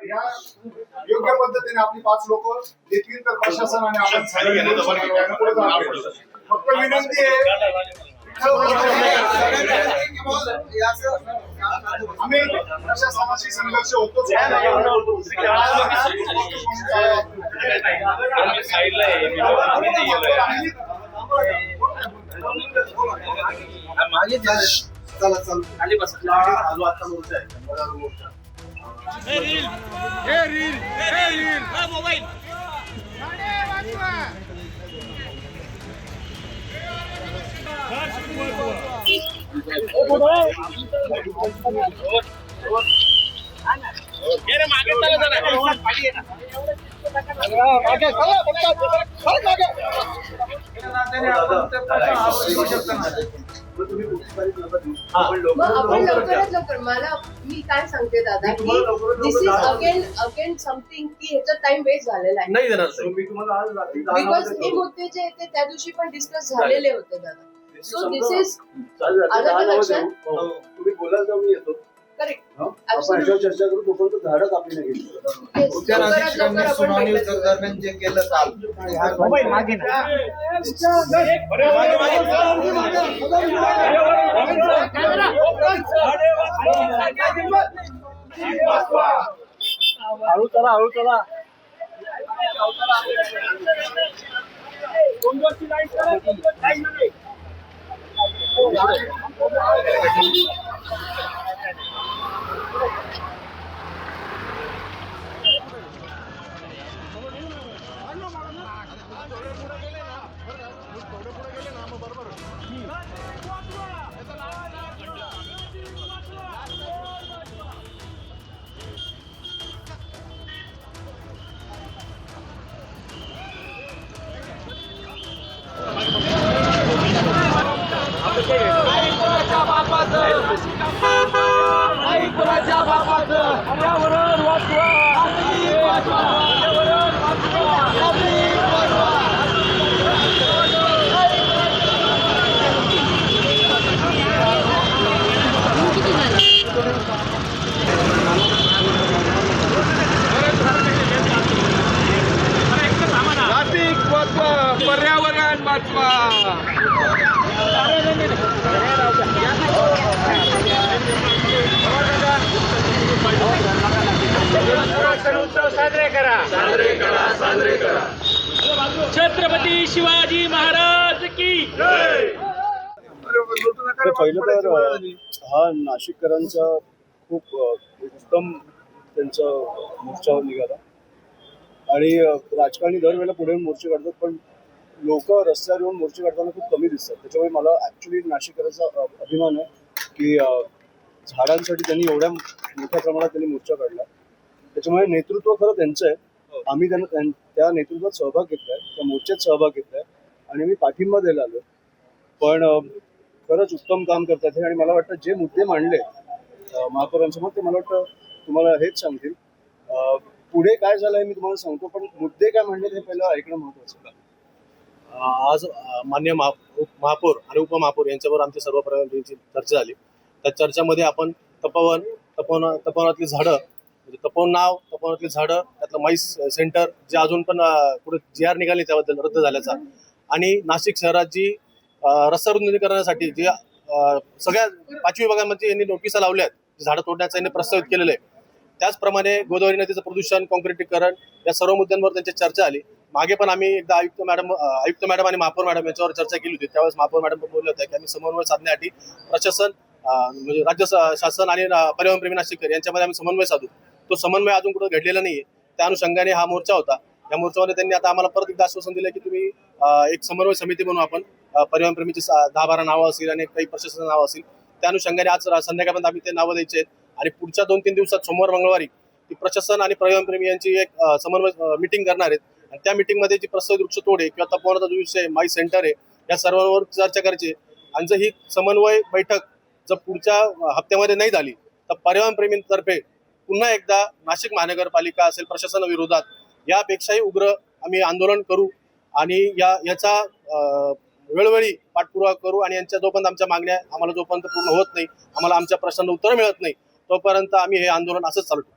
या योग्य पद्धतीने आपली 5 लोक देतील तर प्रशासनाने आपण फक्त विनंती आहे आम्ही प्रशासनाशी संघर्ष होतोच चला चल खाली बस आलो आता मोर्चा आहे रील मोबाईल मागे आपण लवकरात लवकर मी काय सांगते दादा की दिस इज अगेन समथिंग की ह्याचा टाइम वेस्ट झालेला आहे नाही देणार बिकॉज हे मुद्दे जे ते त्या दिवशी पण डिस्कस झालेले होते दादा सो दिस इज तुम्ही बोलाल तर मी येतो करेक्ट आपण चर्चा करू तोपर्यंत झाडं कापली नाही दरम्यान जे केलं काल मागे हळू चला पर्यावरण वाचवा साजरे करा छत्रपती शिवाजी महाराज की पहिलं तर हा नाशिककरांचा खूप उत्तम त्यांचा मोर्चा निघाला आणि राजकारणी दरवेळेला पुढे मोर्चे काढतात पण लोक रस्त्यावर येऊन मोर्चे काढताना खूप कमी दिसतात. त्याच्यामुळे मला ॲक्च्युली नाशिककरांचा अभिमान आहे की झाडांसाठी त्यांनी एवढ्या मोठ्या प्रमाणात त्यांनी मोर्चा काढला. त्याच्यामुळे नेतृत्व खरं त्यांचं आहे. आम्ही त्यांना त्या नेतृत्वात सहभाग घेतला आहे, त्या मोर्चात सहभाग घेतला आहे आणि मी पाठिंबा द्यायला आलो. पण खरंच उत्तम काम करतात हे आणि मला वाटतं जे मुद्दे मांडले महापौरांसमोर ते मला वाटतं तुम्हाला हेच सांगतील. पुढे काय झालं आहे मी तुम्हाला सांगतो पण मुद्दे काय मांडले हे पहिलं ऐकणं महत्त्वाचं. आज मान्य महापौर आणि उपमहापौर यांच्यावर आमच्या सर्व प्रकारची चर्चा झाली. त्या चर्चामध्ये आपण तपोवनातली झाडं म्हणजे तपोवनातली झाडं त्यातलं माईस सेंटर जे अजून पण पुढे GR निघाले त्याबद्दल रद्द झाल्याचा आणि नाशिक शहरात जी रस्ता रुंदीकरणासाठी जे सगळ्या 5 विभागांमध्ये यांनी नोटिसा लावल्या आहेत झाडं तोडण्याचा यांनी प्रस्तावित केलेलं आहे. त्याचप्रमाणे गोदावरी नदीचं प्रदूषण काँक्रिटीकरण या सर्व मुद्द्यांवर त्यांची चर्चा आली. मागे पण आम्ही एकदा आयुक्त मॅडम आणि महापौर मॅडम यांच्यावर चर्चा केली होती. त्यावेळेस महापौर मॅडम पण बोलले होते की आम्ही समन्वय साधण्यासाठी प्रशासन म्हणजे राज्य शासन आणि परिवहन प्रेमी नाशिककर यांच्यामध्ये आम्ही समन्वय साधू. तो समन्वय अजून कुठं घडलेला नाहीये. त्या अनुषंगाने हा मोर्चा होता. या मोर्चामध्ये त्यांनी आता आम्हाला परत एकदा आश्वासन दिलं की तुम्ही एक समन्वय समिती बनवू आपण परिवहन प्रेमीची 10-12 नावं असतील आणि काही प्रशासनाचं नाव असेल. त्या अनुषंगाने आज संध्याकाळपर्यंत आम्ही ते नावं द्यायचे आहेत आणि पुढच्या 2-3 दिवसात सोमवार मंगळवारी ती प्रशासन आणि परिवहन प्रेमी यांची एक समन्वय मिटिंग करणार आहेत आणि त्या मिटिंगमध्ये जी प्रस्तावित वृक्ष तोड आहे किंवा तपोवनाचा जो विषय माई सेंटर आहे या सर्वांवर चर्चा करायची. आणि जर ही समन्वय बैठक जर पुढच्या हप्त्यामध्ये नाही झाली तर परिवहन प्रेमींतर्फे पुन्हा एकदा नाशिक महानगरपालिका असेल प्रशासनाविरोधात यापेक्षाही उग्र आम्ही आंदोलन करू आणि याचा वेळोवेळी पाठपुरावा करू आणि यांच्या जोपर्यंत आमच्या मागण्या आम्हाला जोपर्यंत पूर्ण होत नाही आम्हाला आमच्या प्रश्नांना उत्तर मिळत नाही तोपर्यंत आम्ही हे आंदोलन असंच चालू ठेवू.